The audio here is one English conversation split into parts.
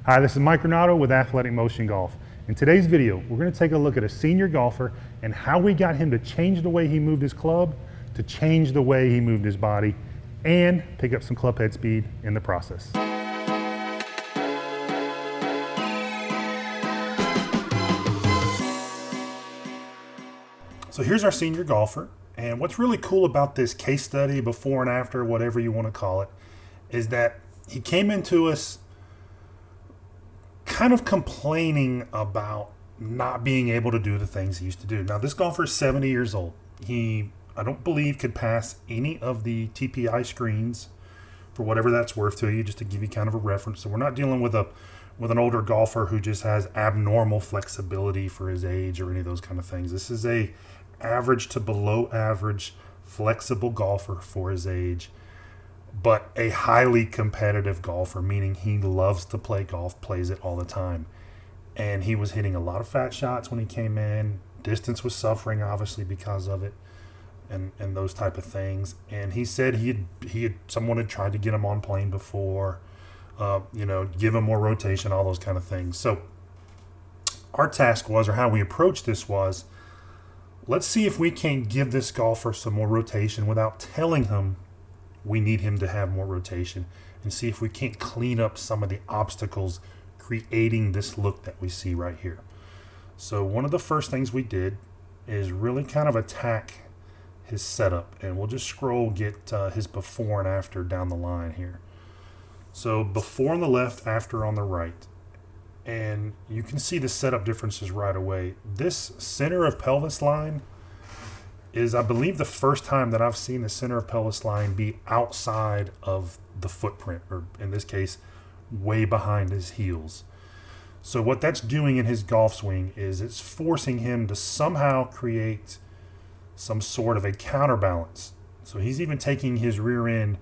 Hi, this is Mike Renato with Athletic Motion Golf. In today's video, we're going to take a look at a senior golfer and how we got him to change the way he moved his club, to change the way he moved his body, and pick up some club head speed in the process. So here's our senior golfer, and what's really cool about this case study, before and after, whatever you want to call it, is that he came into us kind of complaining about not being able to do the things he used to do. Now, this golfer is 70 years old. He, I don't believe, could pass any of the TPI screens, for whatever that's worth to you, just to give you kind of a reference. So we're not dealing with an older golfer who just has abnormal flexibility for his age or any of those kind of things. This is a average to below average flexible golfer for his age, but a highly competitive golfer, meaning he loves to play golf, plays it all the time. And he was hitting a lot of fat shots when he came in. Distance was suffering, obviously, because of it, and those type of things. And he said someone had tried to get him on plane before, give him more rotation, all those kind of things. So our task was, or how we approached this was, let's see if we can give this golfer some more rotation without telling him we need him to have more rotation, and see if we can't clean up some of the obstacles creating this look that we see right here. So one of the first things we did is really kind of attack his setup, and we'll just get his before and after down the line here. So before on the left, after on the right. And you can see the setup differences right away. This center of pelvis line is, I believe, the first time that I've seen the center of pelvis line be outside of the footprint, or in this case, way behind his heels. So what that's doing in his golf swing is it's forcing him to somehow create some sort of a counterbalance. So he's even taking his rear end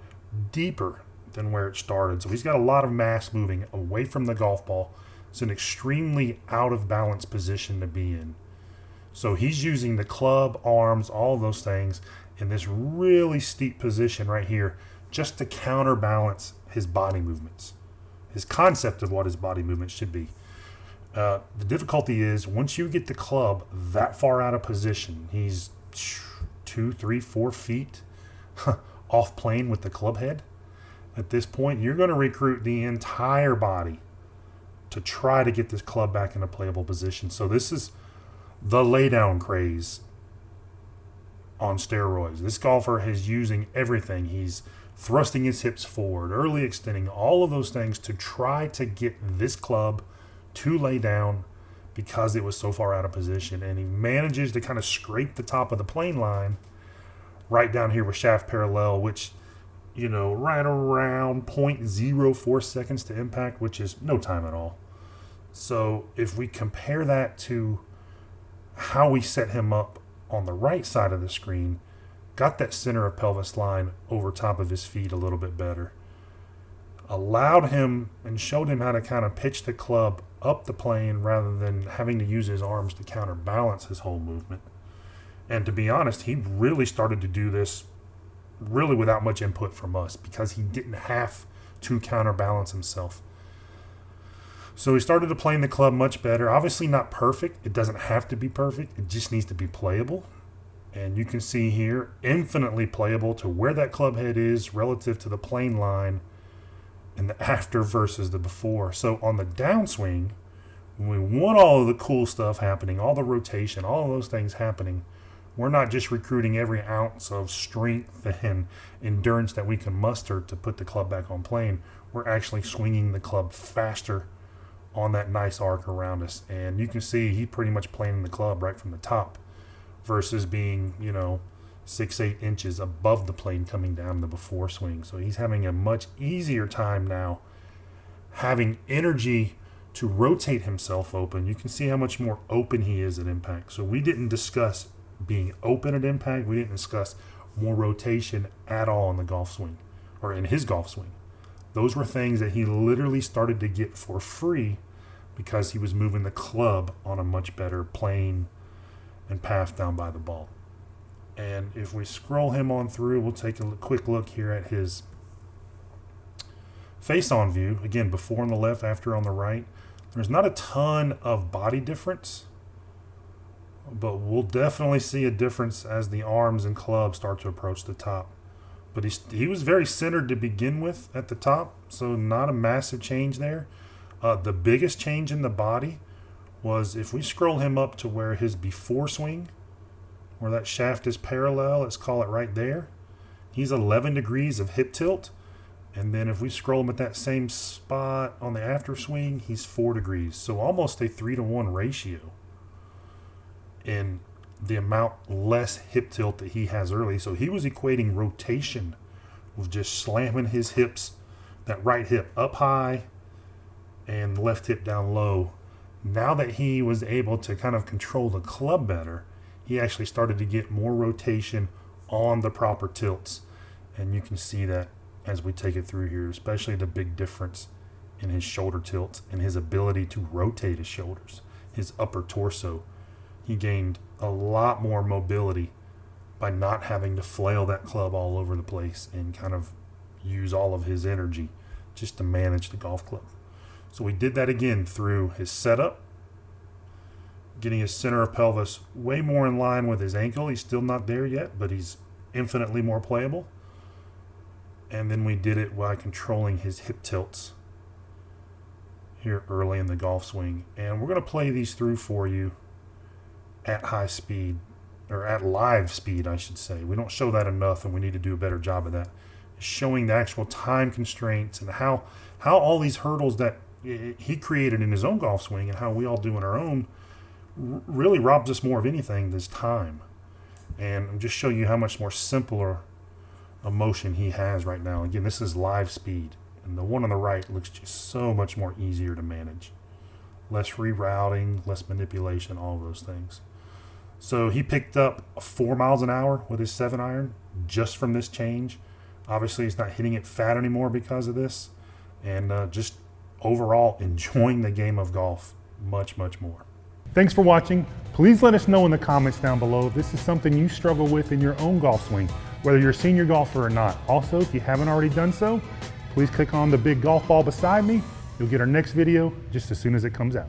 deeper than where it started. So he's got a lot of mass moving away from the golf ball. It's an extremely out of balance position to be in. So he's using the club, arms, all those things in this really steep position right here just to counterbalance his body movements, his concept of what his body movements should be. The difficulty is once you get the club that far out of position, he's 2, 3, 4 feet off plane with the club head. At this point, you're going to recruit the entire body to try to get this club back in a playable position. So this is the laydown craze on steroids. This golfer is using everything. He's thrusting his hips forward, early extending, all of those things to try to get this club to lay down because it was so far out of position. And he manages to kind of scrape the top of the plane line right down here with shaft parallel, which, right around 0.04 seconds to impact, which is no time at all. So if we compare that to how we set him up on the right side of the screen, got that center of pelvis line over top of his feet a little bit better, allowed him and showed him how to kind of pitch the club up the plane rather than having to use his arms to counterbalance his whole movement. And to be honest, he really started to do this really without much input from us because he didn't have to counterbalance himself. So he started to play in the club much better. Obviously not perfect. It doesn't have to be perfect. It just needs to be playable. And you can see here, infinitely playable to where that club head is relative to the plane line and the after versus the before. So on the downswing, when we want all of the cool stuff happening, all the rotation, all of those things happening, we're not just recruiting every ounce of strength and endurance that we can muster to put the club back on plane. We're actually swinging the club faster on that nice arc around us. And you can see he pretty much planing the club right from the top versus being, 6-8 inches above the plane coming down the before swing. So he's having a much easier time now having energy to rotate himself open. You can see how much more open he is at impact. So we didn't discuss being open at impact. We didn't discuss more rotation at all in the golf swing or in his golf swing. Those were things that he literally started to get for free because he was moving the club on a much better plane and path down by the ball. And if we scroll him on through, we'll take a quick look here at his face-on view, again, before on the left, after on the right, there's not a ton of body difference, but we'll definitely see a difference as the arms and club start to approach the top. But he was very centered to begin with at the top, so not a massive change there. The biggest change in the body was if we scroll him up to where his before swing, where that shaft is parallel, let's call it right there, he's 11 degrees of hip tilt. And then if we scroll him at that same spot on the after swing, he's 4 degrees. So almost a 3-to-1 ratio in the amount less hip tilt that he has early. So he was equating rotation with just slamming his hips, that right hip up high and left hip down low. Now that he was able to kind of control the club better, he actually started to get more rotation on the proper tilts. And you can see that as we take it through here, especially the big difference in his shoulder tilts and his ability to rotate his shoulders, his upper torso. He gained a lot more mobility by not having to flail that club all over the place and kind of use all of his energy just to manage the golf club. So we did that again through his setup, getting his center of pelvis way more in line with his ankle. He's still not there yet, but he's infinitely more playable. And then we did it by controlling his hip tilts here early in the golf swing. And we're going to play these through for you at high speed, or at live speed, I should say. We don't show that enough, and we need to do a better job of that. Showing the actual time constraints and how all these hurdles that he created in his own golf swing and how we all do in our own really robs us more of anything this time. And I'm just showing you how much more simpler a motion he has right now. Again, this is live speed, and the one on the right looks just so much more easier to manage. Less rerouting, less manipulation, all those things. So he picked up 4 miles an hour with his 7-iron just from this change. Obviously, he's not hitting it fat anymore because of this, and just overall enjoying the game of golf much, much more. Thanks for watching. Please let us know in the comments down below if this is something you struggle with in your own golf swing, whether you're a senior golfer or not. Also, if you haven't already done so, please click on the big golf ball beside me. You'll get our next video just as soon as it comes out.